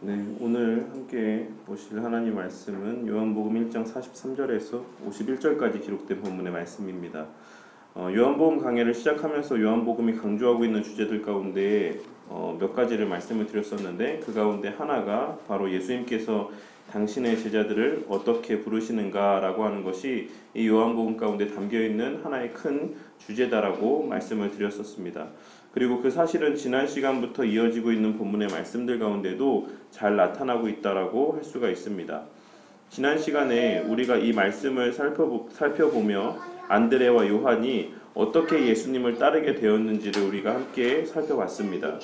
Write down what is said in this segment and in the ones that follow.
네, 오늘 함께 보실 하나님 말씀은 요한복음 1장 43절에서 51절까지 기록된 본문의 말씀입니다. 요한복음 강해를 시작하면서 요한복음이 강조하고 있는 주제들 가운데 몇 가지를 말씀을 드렸었는데, 그 가운데 하나가 바로 예수님께서 당신의 제자들을 어떻게 부르시는가라고 하는 것이 이 요한복음 가운데 담겨있는 하나의 큰 주제다라고 말씀을 드렸었습니다. 그리고 그 사실은 지난 시간부터 이어지고 있는 본문의 말씀들 가운데도 잘 나타나고 있다라고 할 수가 있습니다. 지난 시간에 우리가 이 말씀을 살펴보며 안드레와 요한이 어떻게 예수님을 따르게 되었는지를 우리가 함께 살펴봤습니다.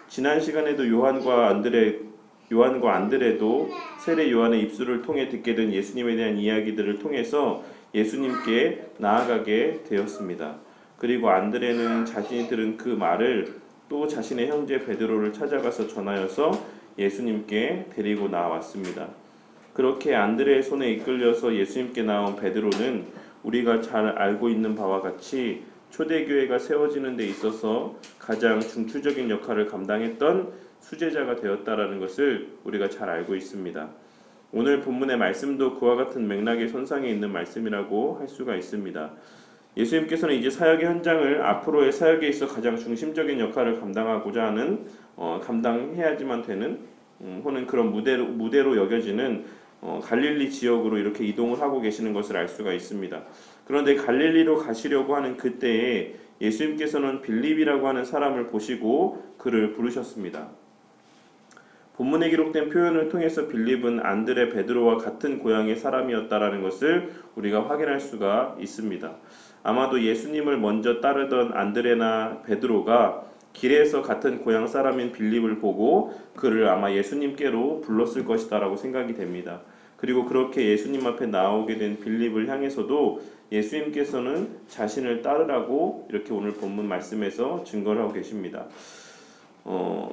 지난 시간에도 요한과 안드레도 세례 요한의 입술을 통해 듣게 된 예수님에 대한 이야기들을 통해서 예수님께 나아가게 되었습니다. 그리고 안드레는 자신이 들은 그 말을 또 자신의 형제 베드로를 찾아가서 전하여서 예수님께 데리고 나왔습니다. 그렇게 안드레의 손에 이끌려서 예수님께 나온 베드로는 우리가 잘 알고 있는 바와 같이 초대교회가 세워지는 데 있어서 가장 중추적인 역할을 감당했던 수제자가 되었다라는 것을 우리가 잘 알고 있습니다. 오늘 본문의 말씀도 그와 같은 맥락의 선상에 있는 말씀이라고 할 수가 있습니다. 예수님께서는 이제 사역의 현장을 앞으로의 사역에 있어 가장 중심적인 역할을 감당하고자 하는 감당해야지만 되는 혹은 그런 무대로 여겨지는 갈릴리 지역으로 이렇게 이동을 하고 계시는 것을 알 수가 있습니다. 그런데 갈릴리로 가시려고 하는 그때에 예수님께서는 빌립이라고 하는 사람을 보시고 그를 부르셨습니다. 본문에 기록된 표현을 통해서 빌립은 안드레, 베드로와 같은 고향의 사람이었다라는 것을 우리가 확인할 수가 있습니다. 아마도 예수님을 먼저 따르던 안드레나 베드로가 길에서 같은 고향 사람인 빌립을 보고 그를 아마 예수님께로 불렀을 것이다라고 생각이 됩니다. 그리고 그렇게 예수님 앞에 나오게 된 빌립을 향해서도 예수님께서는 자신을 따르라고 이렇게 오늘 본문 말씀에서 증거를 하고 계십니다.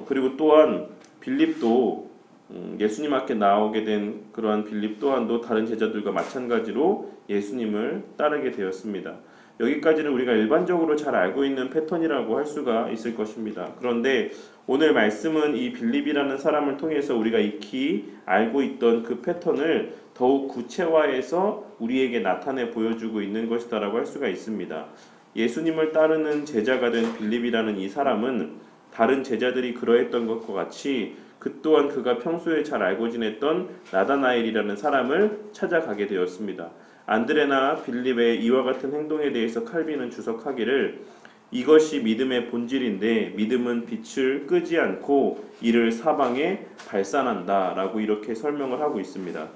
그리고 또한 빌립도 예수님 앞에 나오게 된 그러한 빌립 또한도 다른 제자들과 마찬가지로 예수님을 따르게 되었습니다. 여기까지는 우리가 일반적으로 잘 알고 있는 패턴이라고 할 수가 있을 것입니다. 그런데 오늘 말씀은 이 빌립이라는 사람을 통해서 우리가 익히 알고 있던 그 패턴을 더욱 구체화해서 우리에게 나타내 보여주고 있는 것이다라고 할 수가 있습니다. 예수님을 따르는 제자가 된 빌립이라는 이 사람은 다른 제자들이 그러했던 것과 같이 그 또한 그가 평소에 잘 알고 지냈던 나다나엘이라는 사람을 찾아가게 되었습니다. 안드레나 빌립의 이와 같은 행동에 대해서 칼빈은 주석하기를 이것이 믿음의 본질인데 믿음은 빛을 끄지 않고 이를 사방에 발산한다 라고 이렇게 설명을 하고 있습니다.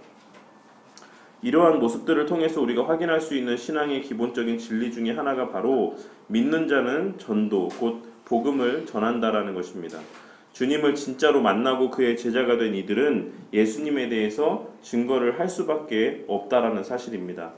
이러한 모습들을 통해서 우리가 확인할 수 있는 신앙의 기본적인 진리 중에 하나가 바로 믿는 자는 전도, 곧 복음을 전한다라는 것입니다. 주님을 진짜로 만나고 그의 제자가 된 이들은 예수님에 대해서 증거를 할 수밖에 없다라는 사실입니다.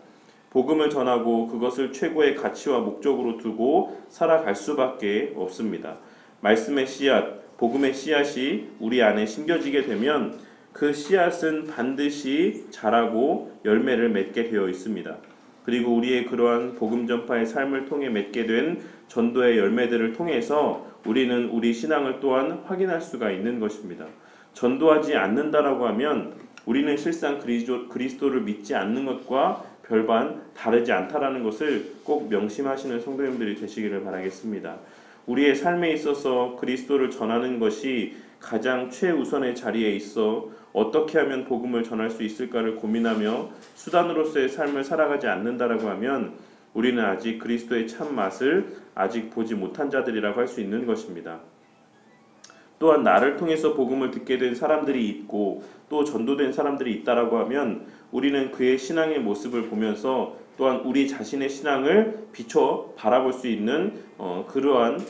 복음을 전하고 그것을 최고의 가치와 목적으로 두고 살아갈 수밖에 없습니다. 말씀의 씨앗, 복음의 씨앗이 우리 안에 심겨지게 되면 그 씨앗은 반드시 자라고 열매를 맺게 되어 있습니다. 그리고 우리의 그러한 복음 전파의 삶을 통해 맺게 된 전도의 열매들을 통해서 우리는 우리 신앙을 또한 확인할 수가 있는 것입니다. 전도하지 않는다라고 하면 우리는 실상 그리스도를 믿지 않는 것과 별반 다르지 않다라는 것을 꼭 명심하시는 성도님들이 되시기를 바라겠습니다. 우리의 삶에 있어서 그리스도를 전하는 것이 가장 최우선의 자리에 있어 어떻게 하면 복음을 전할 수 있을까를 고민하며 수단으로서의 삶을 살아가지 않는다라고 하면 우리는 아직 그리스도의 참 맛을 아직 보지 못한 자들이라고 할 수 있는 것입니다. 또한 나를 통해서 복음을 듣게 된 사람들이 있고 또 전도된 사람들이 있다라고 하면 우리는 그의 신앙의 모습을 보면서 또한 우리 자신의 신앙을 비춰 바라볼 수 있는 그러한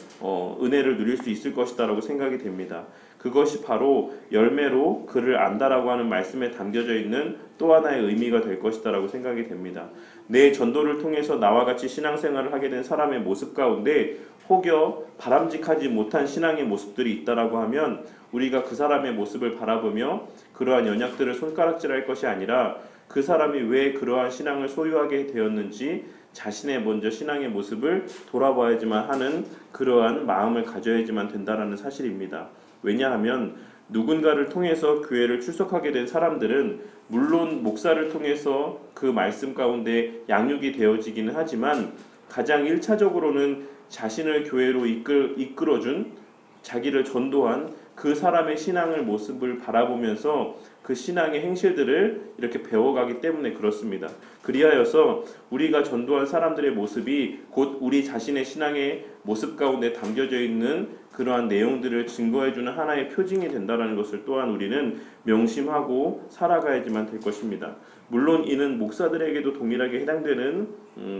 은혜를 누릴 수 있을 것이다라고 생각이 됩니다. 그것이 바로 열매로 그를 안다라고 하는 말씀에 담겨져 있는 또 하나의 의미가 될 것이다라고 생각이 됩니다. 내 전도를 통해서 나와 같이 신앙생활을 하게 된 사람의 모습 가운데 혹여 바람직하지 못한 신앙의 모습들이 있다라고 하면 우리가 그 사람의 모습을 바라보며 그러한 연약들을 손가락질할 것이 아니라 그 사람이 왜 그러한 신앙을 소유하게 되었는지 자신의 먼저 신앙의 모습을 돌아봐야지만 하는 그러한 마음을 가져야지만 된다라는 사실입니다. 왜냐하면 누군가를 통해서 교회를 출석하게 된 사람들은 물론 목사를 통해서 그 말씀 가운데 양육이 되어지기는 하지만 가장 1차적으로는 자신을 교회로 이끌어준, 자기를 전도한 그 사람의 신앙의 모습을 바라보면서 그 신앙의 행실들을 이렇게 배워가기 때문에 그렇습니다. 그리하여서 우리가 전도한 사람들의 모습이 곧 우리 자신의 신앙의 모습 가운데 담겨져 있는 그러한 내용들을 증거해주는 하나의 표징이 된다는 것을 또한 우리는 명심하고 살아가야지만 될 것입니다. 물론 이는 목사들에게도 동일하게 해당되는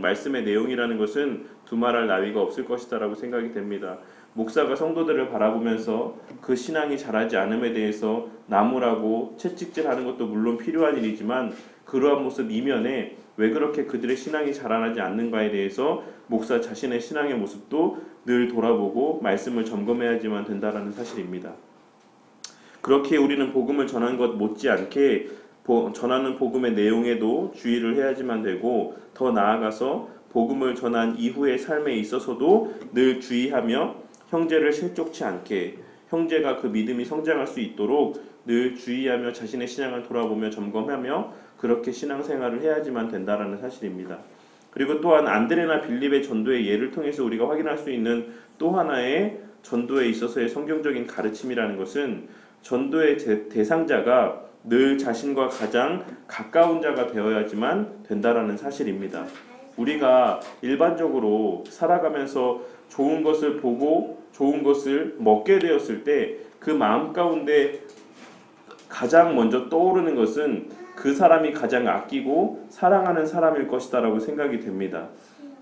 말씀의 내용이라는 것은 두말할 나위가 없을 것이다라고 생각이 됩니다. 목사가 성도들을 바라보면서 그 신앙이 자라지 않음에 대해서 나무라고 채찍질하는 것도 물론 필요한 일이지만 그러한 모습 이면에 왜 그렇게 그들의 신앙이 자라나지 않는가에 대해서 목사 자신의 신앙의 모습도 늘 돌아보고 말씀을 점검해야지만 된다는 사실입니다. 그렇게 우리는 복음을 전한 것 못지않게 전하는 복음의 내용에도 주의를 해야지만 되고 더 나아가서 복음을 전한 이후의 삶에 있어서도 늘 주의하며 형제를 실족치 않게 형제가 그 믿음이 성장할 수 있도록 늘 주의하며 자신의 신앙을 돌아보며 점검하며 그렇게 신앙생활을 해야지만 된다는 사실입니다. 그리고 또한 안드레나 빌립의 전도의 예를 통해서 우리가 확인할 수 있는 또 하나의 전도에 있어서의 성경적인 가르침이라는 것은 전도의 대상자가 늘 자신과 가장 가까운 자가 되어야지만 된다라는 사실입니다. 우리가 일반적으로 살아가면서 좋은 것을 보고 좋은 것을 먹게 되었을 때 그 마음 가운데 가장 먼저 떠오르는 것은 그 사람이 가장 아끼고 사랑하는 사람일 것이다라고 생각이 됩니다.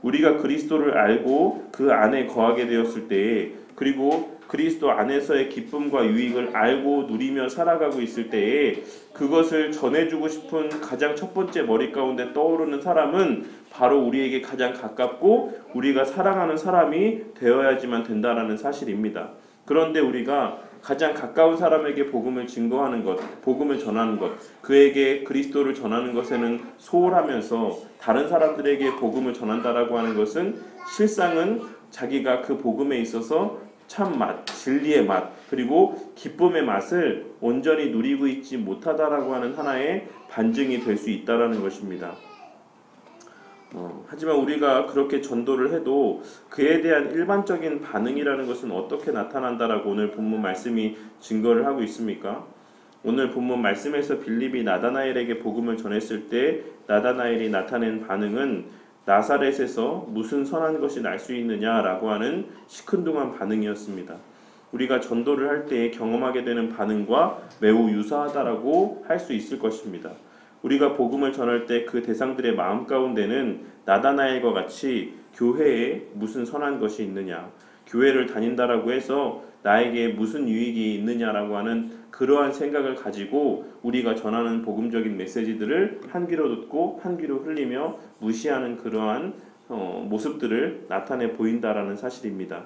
우리가 그리스도를 알고 그 안에 거하게 되었을 때에 그리고 그리스도 안에서의 기쁨과 유익을 알고 누리며 살아가고 있을 때에 그것을 전해주고 싶은 가장 첫 번째 머리 가운데 떠오르는 사람은 바로 우리에게 가장 가깝고 우리가 사랑하는 사람이 되어야지만 된다는 사실입니다. 그런데 우리가 가장 가까운 사람에게 복음을 증거하는 것, 복음을 전하는 것, 그에게 그리스도를 전하는 것에는 소홀하면서 다른 사람들에게 복음을 전한다라고 하는 것은 실상은 자기가 그 복음에 있어서 참 맛, 진리의 맛, 그리고 기쁨의 맛을 온전히 누리고 있지 못하다라고 하는 하나의 반증이 될 수 있다라는 것입니다. 하지만 우리가 그렇게 전도를 해도 그에 대한 일반적인 반응이라는 것은 어떻게 나타난다라고 오늘 본문 말씀이 증거를 하고 있습니까? 오늘 본문 말씀에서 빌립이 나다나엘에게 복음을 전했을 때 나다나엘이 나타낸 반응은 나사렛에서 무슨 선한 것이 날 수 있느냐라고 하는 시큰둥한 반응이었습니다. 우리가 전도를 할 때 경험하게 되는 반응과 매우 유사하다라고 할 수 있을 것입니다. 우리가 복음을 전할 때 그 대상들의 마음 가운데는 나다나엘과 같이 교회에 무슨 선한 것이 있느냐, 교회를 다닌다라고 해서 나에게 무슨 유익이 있느냐라고 하는 그러한 생각을 가지고 우리가 전하는 복음적인 메시지들을 한 귀로 듣고 한 귀로 흘리며 무시하는 그러한 모습들을 나타내 보인다라는 사실입니다.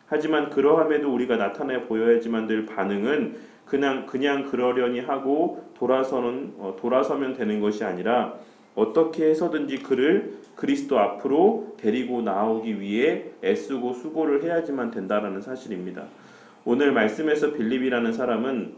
하지만 그러함에도 우리가 나타내 보여야지만 될 반응은 그냥 그러려니 하고 돌아서면 되는 것이 아니라 어떻게 해서든지 그를 그리스도 앞으로 데리고 나오기 위해 애쓰고 수고를 해야지만 된다라는 사실입니다. 오늘 말씀에서 빌립이라는 사람은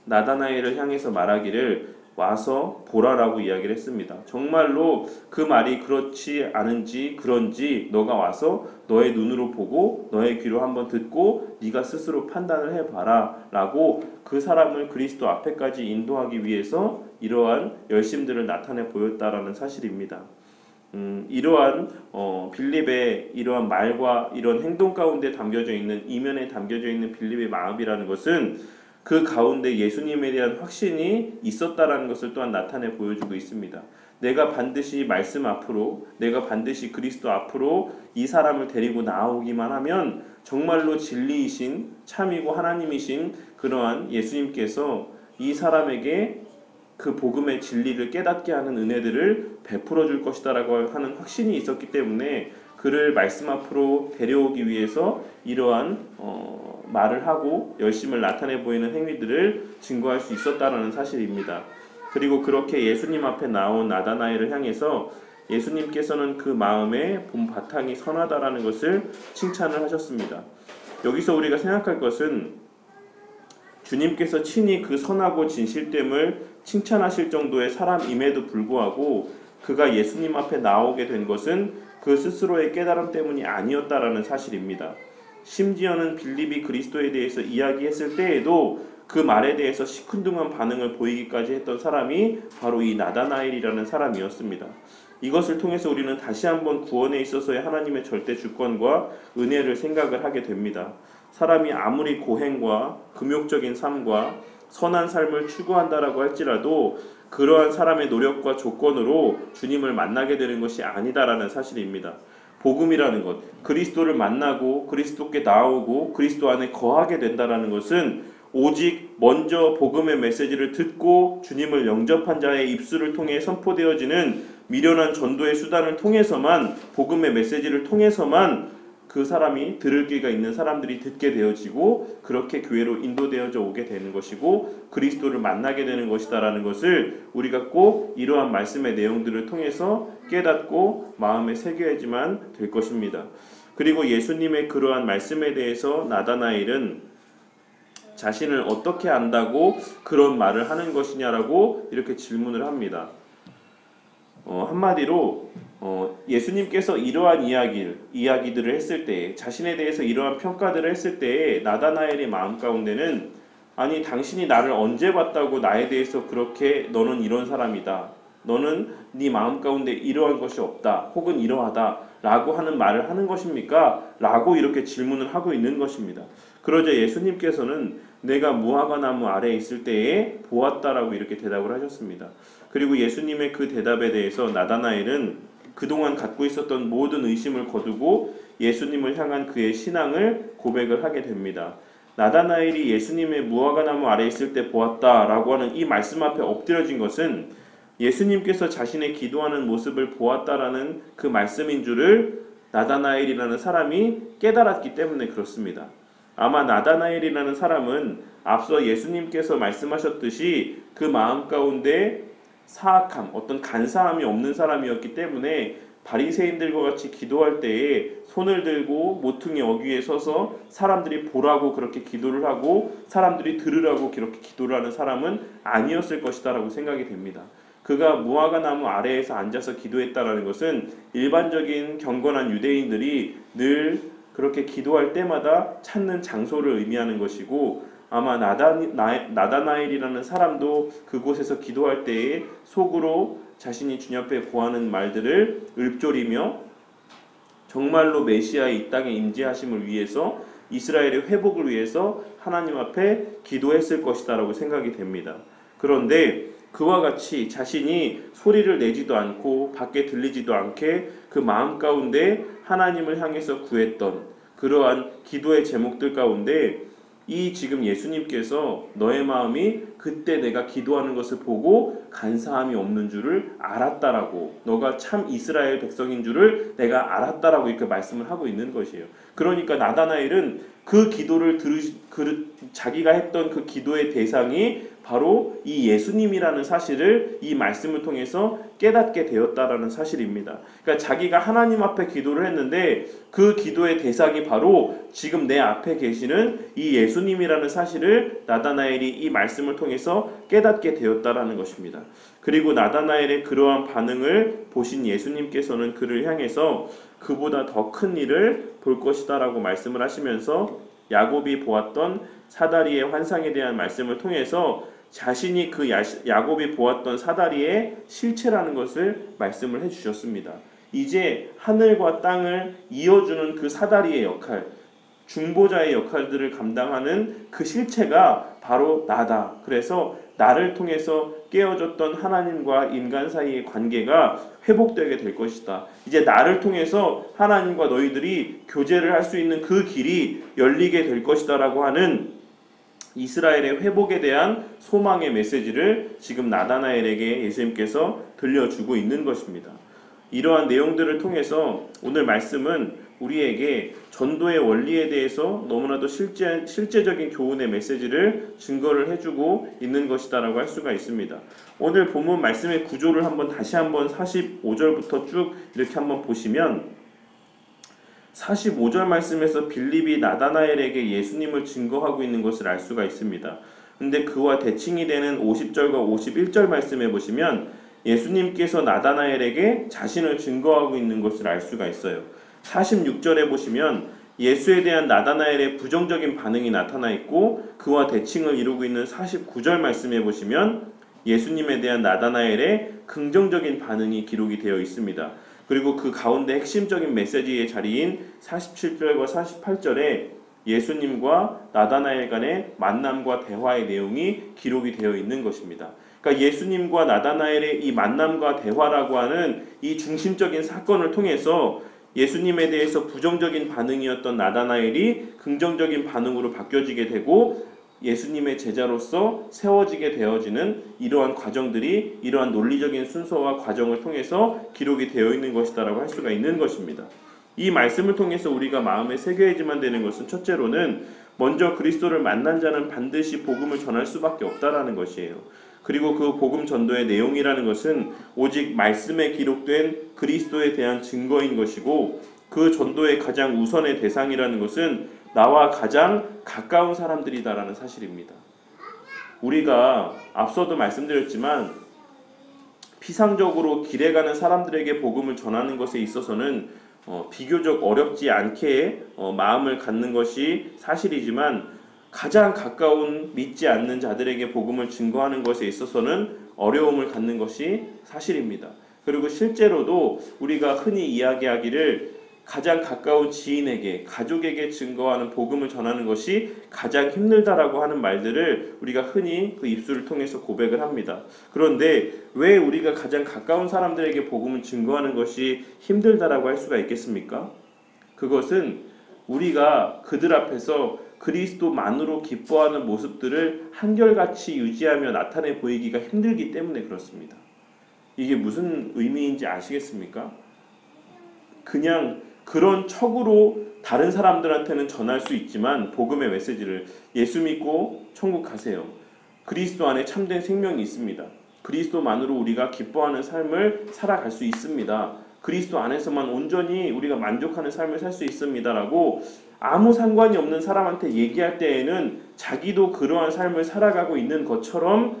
나다나엘을 향해서 말하기를 와서 보라라고 이야기를 했습니다. 정말로 그 말이 그렇지 않은지 그런지 너가 와서 너의 눈으로 보고 너의 귀로 한번 듣고 네가 스스로 판단을 해봐라 라고 그 사람을 그리스도 앞에까지 인도하기 위해서 이러한 열심들을 나타내 보였다라는 사실입니다. 이러한 빌립의 이러한 말과 이런 행동 가운데 담겨져 있는 이면에 담겨져 있는 빌립의 마음이라는 것은 그 가운데 예수님에 대한 확신이 있었다라는 것을 또한 나타내 보여주고 있습니다. 내가 반드시 말씀 앞으로, 내가 반드시 그리스도 앞으로 이 사람을 데리고 나오기만 하면 정말로 진리이신 참이고 하나님이신 그러한 예수님께서 이 사람에게 그 복음의 진리를 깨닫게 하는 은혜들을 베풀어 줄 것이다라고 하는 확신이 있었기 때문에 그를 말씀 앞으로 데려오기 위해서 이러한 말을 하고 열심을 나타내 보이는 행위들을 증거할 수 있었다라는 사실입니다. 그리고 그렇게 예수님 앞에 나온 나다나엘을 향해서 예수님께서는 그 마음의 본 바탕이 선하다라는 것을 칭찬을 하셨습니다. 여기서 우리가 생각할 것은 주님께서 친히 그 선하고 진실됨을 칭찬하실 정도의 사람임에도 불구하고 그가 예수님 앞에 나오게 된 것은 그 스스로의 깨달음 때문이 아니었다라는 사실입니다. 심지어는 빌립이 그리스도에 대해서 이야기했을 때에도 그 말에 대해서 시큰둥한 반응을 보이기까지 했던 사람이 바로 이 나다나엘이라는 사람이었습니다. 이것을 통해서 우리는 다시 한번 구원에 있어서의 하나님의 절대 주권과 은혜를 생각을 하게 됩니다. 사람이 아무리 고행과 금욕적인 삶과 선한 삶을 추구한다라고 할지라도 그러한 사람의 노력과 조건으로 주님을 만나게 되는 것이 아니다라는 사실입니다. 복음이라는 것, 그리스도를 만나고 그리스도께 나오고 그리스도 안에 거하게 된다라는 것은 오직 먼저 복음의 메시지를 듣고 주님을 영접한 자의 입술을 통해 선포되어지는 미련한 전도의 수단을 통해서만, 복음의 메시지를 통해서만 그 사람이 들을 귀가 있는 사람들이 듣게 되어지고 그렇게 교회로 인도되어져 오게 되는 것이고 그리스도를 만나게 되는 것이다라는 것을 우리가 꼭 이러한 말씀의 내용들을 통해서 깨닫고 마음에 새겨야지만 될 것입니다. 그리고 예수님의 그러한 말씀에 대해서 나다나엘은 자신을 어떻게 안다고 그런 말을 하는 것이냐라고 이렇게 질문을 합니다. 한마디로 예수님께서 이러한 이야기들을 했을 때, 자신에 대해서 이러한 평가들을 했을 때에 나다나엘의 마음 가운데는 아니 당신이 나를 언제 봤다고 나에 대해서 그렇게 너는 이런 사람이다, 너는 네 마음 가운데 이러한 것이 없다 혹은 이러하다 라고 하는 말을 하는 것입니까? 라고 이렇게 질문을 하고 있는 것입니다. 그러자 예수님께서는 내가 무화과나무 아래에 있을 때에 보았다라고 이렇게 대답을 하셨습니다. 그리고 예수님의 그 대답에 대해서 나다나엘은 그동안 갖고 있었던 모든 의심을 거두고 예수님을 향한 그의 신앙을 고백을 하게 됩니다. 나다나엘이 예수님의 무화과나무 아래에 있을 때 보았다라고 하는 이 말씀 앞에 엎드려진 것은 예수님께서 자신의 기도하는 모습을 보았다라는 그 말씀인 줄을 나다나엘이라는 사람이 깨달았기 때문에 그렇습니다. 아마 나다나엘이라는 사람은 앞서 예수님께서 말씀하셨듯이 그 마음 가운데 사악함, 어떤 간사함이 없는 사람이었기 때문에 바리새인들과 같이 기도할 때에 손을 들고 모퉁이 어귀에 서서 사람들이 보라고 그렇게 기도를 하고 사람들이 들으라고 그렇게 기도를 하는 사람은 아니었을 것이다라고 생각이 됩니다. 그가 무화과나무 아래에서 앉아서 기도했다라는 것은 일반적인 경건한 유대인들이 늘 그렇게 기도할 때마다 찾는 장소를 의미하는 것이고, 아마 나다나엘이라는 사람도 그곳에서 기도할 때에 속으로 자신이 주님 앞에 구하는 말들을 읊조리며 정말로 메시아의 이 땅에 임재하심을 위해서, 이스라엘의 회복을 위해서 하나님 앞에 기도했을 것이다라고 생각이 됩니다. 그런데 그와 같이 자신이 소리를 내지도 않고 밖에 들리지도 않게 그 마음 가운데 하나님을 향해서 구했던 그러한 기도의 제목들 가운데 이 지금 예수님께서 너의 마음이 그때 내가 기도하는 것을 보고 간사함이 없는 줄을 알았다라고, 너가 참 이스라엘 백성인 줄을 내가 알았다라고 이렇게 말씀을 하고 있는 것이에요. 그러니까 나다나엘은 그 기도를 자기가 했던 그 기도의 대상이 바로 이 예수님이라는 사실을 이 말씀을 통해서 깨닫게 되었다라는 사실입니다. 그러니까 자기가 하나님 앞에 기도를 했는데 그 기도의 대상이 바로 지금 내 앞에 계시는 이 예수님이라는 사실을 나다나엘이 이 말씀을 통해서 깨닫게 되었다라는 것입니다. 그리고 나다나엘의 그러한 반응을 보신 예수님께서는 그를 향해서 그보다 더 큰 일을 볼 것이다라고 말씀을 하시면서 야곱이 보았던 사다리의 환상에 대한 말씀을 통해서 자신이 그 야곱이 보았던 사다리의 실체라는 것을 말씀을 해주셨습니다. 이제 하늘과 땅을 이어주는 그 사다리의 역할, 중보자의 역할들을 감당하는 그 실체가 바로 나다. 그래서 나를 통해서 깨어졌던 하나님과 인간 사이의 관계가 회복되게 될 것이다. 이제 나를 통해서 하나님과 너희들이 교제를 할 수 있는 그 길이 열리게 될 것이다 라고 하는 이스라엘의 회복에 대한 소망의 메시지를 지금 나다나엘에게 예수님께서 들려주고 있는 것입니다. 이러한 내용들을 통해서 오늘 말씀은 우리에게 전도의 원리에 대해서 너무나도 실제적인 교훈의 메시지를 증거를 해주고 있는 것이다라고 할 수가 있습니다. 오늘 본문 말씀의 구조를 다시 한번 45절부터 쭉 이렇게 한번 보시면 45절 말씀에서 빌립이 나다나엘에게 예수님을 증거하고 있는 것을 알 수가 있습니다. 근데 그와 대칭이 되는 50절과 51절 말씀에 보시면 예수님께서 나다나엘에게 자신을 증거하고 있는 것을 알 수가 있어요. 46절에 보시면 예수에 대한 나다나엘의 부정적인 반응이 나타나 있고 그와 대칭을 이루고 있는 49절 말씀에 보시면 예수님에 대한 나다나엘의 긍정적인 반응이 기록이 되어 있습니다. 그리고 그 가운데 핵심적인 메시지의 자리인 47절과 48절에 예수님과 나다나엘 간의 만남과 대화의 내용이 기록이 되어 있는 것입니다. 그러니까 예수님과 나다나엘의 이 만남과 대화라고 하는 이 중심적인 사건을 통해서 예수님에 대해서 부정적인 반응이었던 나다나엘이 긍정적인 반응으로 바뀌어지게 되고 예수님의 제자로서 세워지게 되어지는 이러한 과정들이 이러한 논리적인 순서와 과정을 통해서 기록이 되어 있는 것이다라고 할 수가 있는 것입니다. 이 말씀을 통해서 우리가 마음에 새겨야지만 되는 것은 첫째로는 먼저 그리스도를 만난 자는 반드시 복음을 전할 수밖에 없다라는 것이에요. 그리고 그 복음 전도의 내용이라는 것은 오직 말씀에 기록된 그리스도에 대한 증거인 것이고 그 전도의 가장 우선의 대상이라는 것은 나와 가장 가까운 사람들이다라는 사실입니다. 우리가 앞서도 말씀드렸지만 피상적으로 길에 가는 사람들에게 복음을 전하는 것에 있어서는 비교적 어렵지 않게 마음을 갖는 것이 사실이지만 가장 가까운 믿지 않는 자들에게 복음을 증거하는 것에 있어서는 어려움을 갖는 것이 사실입니다. 그리고 실제로도 우리가 흔히 이야기하기를 가장 가까운 지인에게, 가족에게 증거하는 복음을 전하는 것이 가장 힘들다라고 하는 말들을 우리가 흔히 그 입술을 통해서 고백을 합니다. 그런데 왜 우리가 가장 가까운 사람들에게 복음을 증거하는 것이 힘들다라고 할 수가 있겠습니까? 그것은 우리가 그들 앞에서 그리스도만으로 기뻐하는 모습들을 한결같이 유지하며 나타내 보이기가 힘들기 때문에 그렇습니다. 이게 무슨 의미인지 아시겠습니까? 그냥 그런 척으로 다른 사람들한테는 전할 수 있지만 복음의 메시지를 예수 믿고 천국 가세요. 그리스도 안에 참된 생명이 있습니다. 그리스도만으로 우리가 기뻐하는 삶을 살아갈 수 있습니다. 그리스도 안에서만 온전히 우리가 만족하는 삶을 살 수 있습니다라고 아무 상관이 없는 사람한테 얘기할 때에는 자기도 그러한 삶을 살아가고 있는 것처럼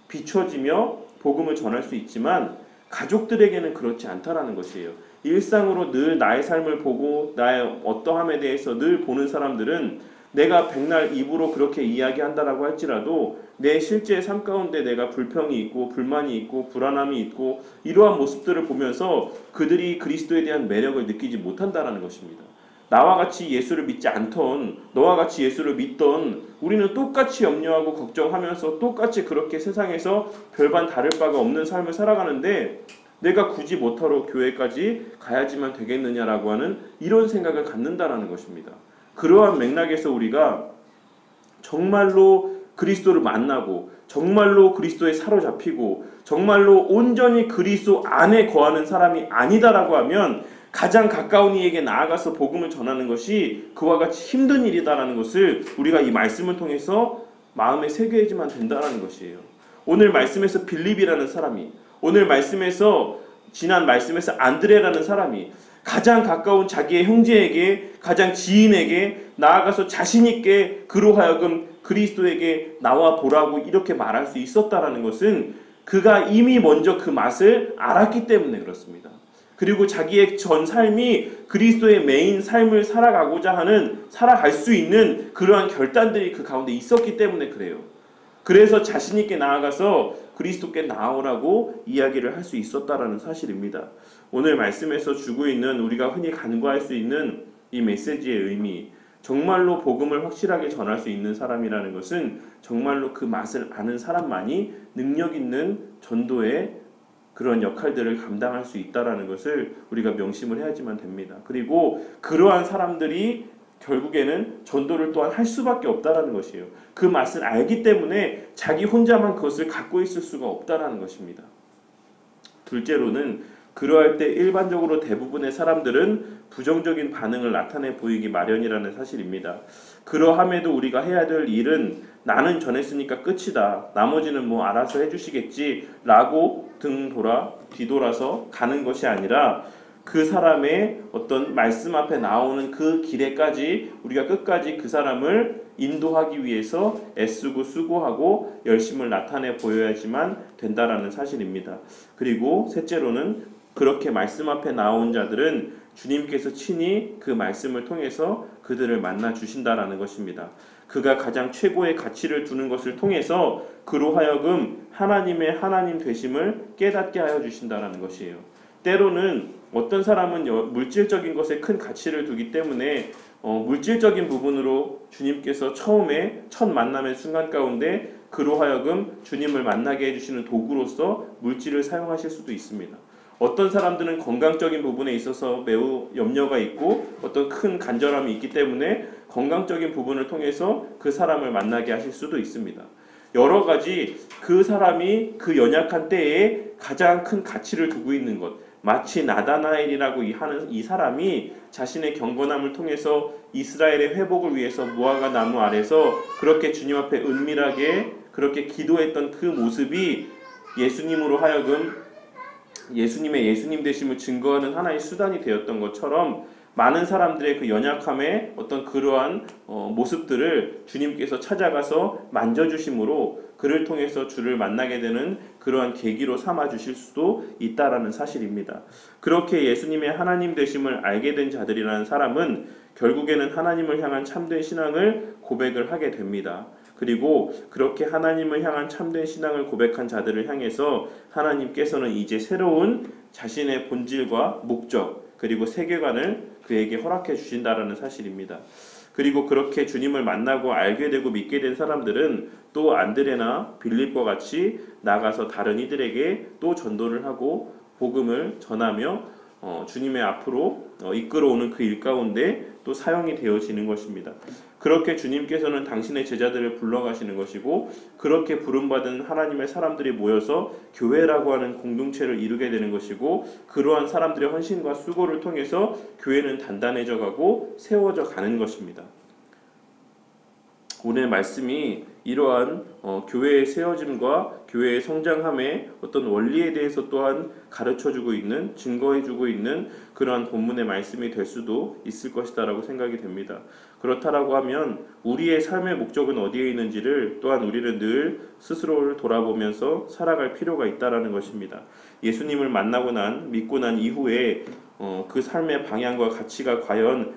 비춰지며 복음을 전할 수 있지만 가족들에게는 그렇지 않다라는 것이에요. 일상으로 늘 나의 삶을 보고 나의 어떠함에 대해서 늘 보는 사람들은 내가 백날 입으로 그렇게 이야기한다라고 할지라도 내 실제 삶 가운데 내가 불평이 있고 불만이 있고 불안함이 있고 이러한 모습들을 보면서 그들이 그리스도에 대한 매력을 느끼지 못한다라는 것입니다. 나와 같이 예수를 믿지 않던 너와 같이 예수를 믿던 우리는 똑같이 염려하고 걱정하면서 똑같이 그렇게 세상에서 별반 다를 바가 없는 삶을 살아가는데 내가 굳이 뭐하러 교회까지 가야지만 되겠느냐라고 하는 이런 생각을 갖는다라는 것입니다. 그러한 맥락에서 우리가 정말로 그리스도를 만나고 정말로 그리스도에 사로잡히고 정말로 온전히 그리스도 안에 거하는 사람이 아니다라고 하면 가장 가까운 이에게 나아가서 복음을 전하는 것이 그와 같이 힘든 일이다라는 것을 우리가 이 말씀을 통해서 마음에 새겨야지만 된다는 것이에요. 오늘 말씀에서 빌립이라는 사람이, 오늘 말씀에서 지난 말씀에서 안드레라는 사람이 가장 가까운 자기의 형제에게, 가장 지인에게 나아가서 자신 있게 그로 하여금 그리스도에게 나와 보라고 이렇게 말할 수 있었다라는 것은 그가 이미 먼저 그 맛을 알았기 때문에 그렇습니다. 그리고 자기의 전 삶이 그리스도의 메인 삶을 살아가고자 하는, 살아갈 수 있는 그러한 결단들이 그 가운데 있었기 때문에 그래요. 그래서 자신 있게 나아가서 그리스도께 나오라고 이야기를 할 수 있었다라는 사실입니다. 오늘 말씀에서 주고 있는 우리가 흔히 간과할 수 있는 이 메시지의 의미, 정말로 복음을 확실하게 전할 수 있는 사람이라는 것은 정말로 그 맛을 아는 사람만이 능력 있는 전도의 그런 역할들을 감당할 수 있다라는 것을 우리가 명심을 해야지만 됩니다. 그리고 그러한 사람들이 결국에는 전도를 또한 할 수밖에 없다라는 것이에요. 그 맛을 알기 때문에 자기 혼자만 그것을 갖고 있을 수가 없다라는 것입니다. 둘째로는 그러할 때 일반적으로 대부분의 사람들은 부정적인 반응을 나타내 보이기 마련이라는 사실입니다. 그러함에도 우리가 해야 될 일은 나는 전했으니까 끝이다, 나머지는 뭐 알아서 해주시겠지 라고 뒤돌아서 가는 것이 아니라 그 사람의 어떤 말씀 앞에 나오는 그 길에까지 우리가 끝까지 그 사람을 인도하기 위해서 애쓰고 수고하고 열심을 나타내 보여야지만 된다라는 사실입니다. 그리고 셋째로는 그렇게 말씀 앞에 나온 자들은 주님께서 친히 그 말씀을 통해서 그들을 만나 주신다라는 것입니다. 그가 가장 최고의 가치를 두는 것을 통해서 그로 하여금 하나님의 하나님 되심을 깨닫게 하여 주신다라는 것이에요. 때로는 어떤 사람은 물질적인 것에 큰 가치를 두기 때문에 물질적인 부분으로 주님께서 처음에 첫 만남의 순간 가운데 그로 하여금 주님을 만나게 해주시는 도구로서 물질을 사용하실 수도 있습니다. 어떤 사람들은 건강적인 부분에 있어서 매우 염려가 있고 어떤 큰 간절함이 있기 때문에 건강적인 부분을 통해서 그 사람을 만나게 하실 수도 있습니다. 여러 가지 그 사람이 그 연약한 때에 가장 큰 가치를 두고 있는 것, 마치 나다나엘이라고 하는 이 사람이 자신의 경건함을 통해서 이스라엘의 회복을 위해서 무화과 나무 아래서 그렇게 주님 앞에 은밀하게 그렇게 기도했던 그 모습이 예수님으로 하여금 예수님의 예수님 되심을 증거하는 하나의 수단이 되었던 것처럼 많은 사람들의 그 연약함의 어떤 그러한 모습들을 주님께서 찾아가서 만져주심으로 그를 통해서 주를 만나게 되는 그러한 계기로 삼아 주실 수도 있다라는 사실입니다. 그렇게 예수님의 하나님 되심을 알게 된 자들이라는 사람은 결국에는 하나님을 향한 참된 신앙을 고백을 하게 됩니다. 그리고 그렇게 하나님을 향한 참된 신앙을 고백한 자들을 향해서 하나님께서는 이제 새로운 자신의 본질과 목적 그리고 세계관을 그에게 허락해 주신다라는 사실입니다. 그리고 그렇게 주님을 만나고 알게 되고 믿게 된 사람들은 또 안드레나 빌립과 같이 나가서 다른 이들에게 또 전도를 하고 복음을 전하며 주님의 앞으로 이끌어오는 그 일 가운데 또 사용이 되어지는 것입니다. 그렇게 주님께서는 당신의 제자들을 불러가시는 것이고 그렇게 부름받은 하나님의 사람들이 모여서 교회라고 하는 공동체를 이루게 되는 것이고 그러한 사람들의 헌신과 수고를 통해서 교회는 단단해져 가고 세워져 가는 것입니다. 오늘 말씀이 이러한 교회의 세워짐과 교회의 성장함의 어떤 원리에 대해서 또한 가르쳐주고 있는 증거해주고 있는 그러한 본문의 말씀이 될 수도 있을 것이다 라고 생각이 됩니다. 그렇다라고 하면 우리의 삶의 목적은 어디에 있는지를 또한 우리는 늘 스스로를 돌아보면서 살아갈 필요가 있다라는 것입니다. 예수님을 만나고 믿고 난 이후에 그 삶의 방향과 가치가 과연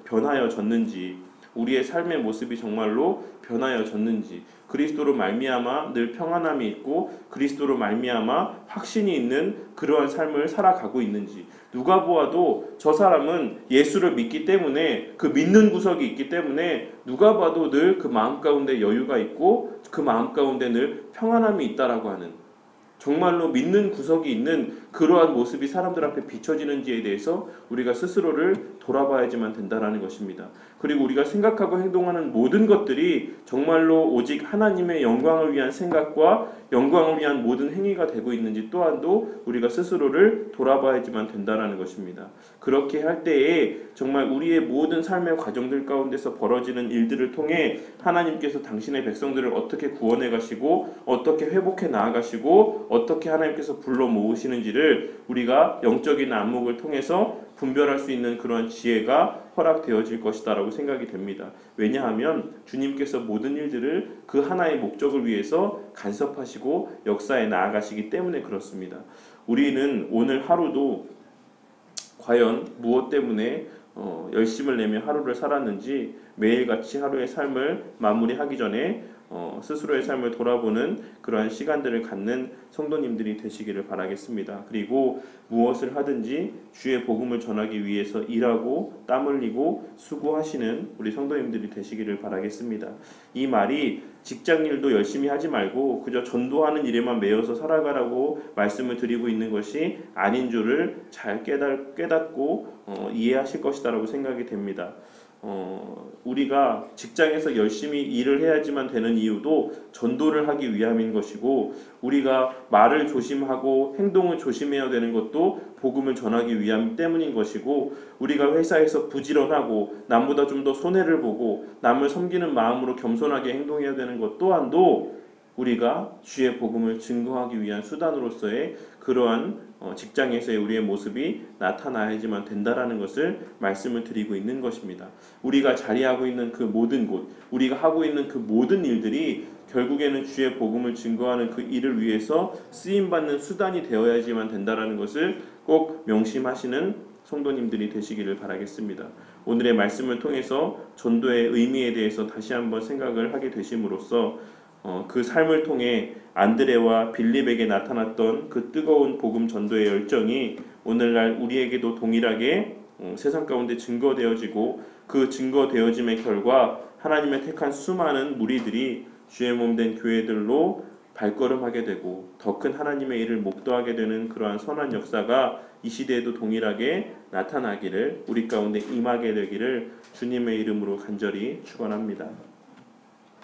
변하여졌는지 우리의 삶의 모습이 정말로 변하여졌는지 그리스도로 말미암아 늘 평안함이 있고 그리스도로 말미암아 확신이 있는 그러한 삶을 살아가고 있는지 누가 보아도 저 사람은 예수를 믿기 때문에 그 믿는 구석이 있기 때문에 누가 봐도 늘 그 마음 가운데 여유가 있고 그 마음 가운데 늘 평안함이 있다라고 하는 정말로 믿는 구석이 있는 그러한 모습이 사람들 앞에 비춰지는지에 대해서 우리가 스스로를 돌아봐야지만 된다라는 것입니다. 그리고 우리가 생각하고 행동하는 모든 것들이 정말로 오직 하나님의 영광을 위한 생각과 영광을 위한 모든 행위가 되고 있는지 또한도 우리가 스스로를 돌아봐야지만 된다라는 것입니다. 그렇게 할 때에 정말 우리의 모든 삶의 과정들 가운데서 벌어지는 일들을 통해 하나님께서 당신의 백성들을 어떻게 구원해 가시고 어떻게 회복해 나아가시고 어떻게 하나님께서 불러 모으시는지를 우리가 영적인 안목을 통해서 분별할 수 있는 그런 지혜가 허락되어질 것이다 라고 생각이 됩니다. 왜냐하면 주님께서 모든 일들을 그 하나의 목적을 위해서 간섭하시고 역사에 나아가시기 때문에 그렇습니다. 우리는 오늘 하루도 과연 무엇 때문에 열심을 내며 하루를 살았는지 매일같이 하루의 삶을 마무리하기 전에 스스로의 삶을 돌아보는 그러한 시간들을 갖는 성도님들이 되시기를 바라겠습니다. 그리고 무엇을 하든지 주의 복음을 전하기 위해서 일하고 땀 흘리고 수고하시는 우리 성도님들이 되시기를 바라겠습니다. 이 말이 직장일도 열심히 하지 말고 그저 전도하는 일에만 매여서 살아가라고 말씀을 드리고 있는 것이 아닌 줄을 잘 깨닫고 이해하실 것이다라고 생각이 됩니다. 우리가 직장에서 열심히 일을 해야지만 되는 이유도 전도를 하기 위함인 것이고 우리가 말을 조심하고 행동을 조심해야 되는 것도 복음을 전하기 위함 때문인 것이고 우리가 회사에서 부지런하고 남보다 좀 더 손해를 보고 남을 섬기는 마음으로 겸손하게 행동해야 되는 것 또한도 우리가 주의 복음을 증거하기 위한 수단으로서의 그러한 직장에서의 우리의 모습이 나타나야지만 된다라는 것을 말씀을 드리고 있는 것입니다. 우리가 자리하고 있는 그 모든 곳, 우리가 하고 있는 그 모든 일들이 결국에는 주의 복음을 증거하는 그 일을 위해서 쓰임받는 수단이 되어야지만 된다라는 것을 꼭 명심하시는 성도님들이 되시기를 바라겠습니다. 오늘의 말씀을 통해서 전도의 의미에 대해서 다시 한번 생각을 하게 되심으로써 그 삶을 통해 안드레와 빌립에게 나타났던 그 뜨거운 복음 전도의 열정이 오늘날 우리에게도 동일하게 세상 가운데 증거되어지고 그 증거되어짐의 결과 하나님의 택한 수많은 무리들이 주의 몸된 교회들로 발걸음하게 되고 더 큰 하나님의 일을 목도하게 되는 그러한 선한 역사가 이 시대에도 동일하게 나타나기를 우리 가운데 임하게 되기를 주님의 이름으로 간절히 축원합니다.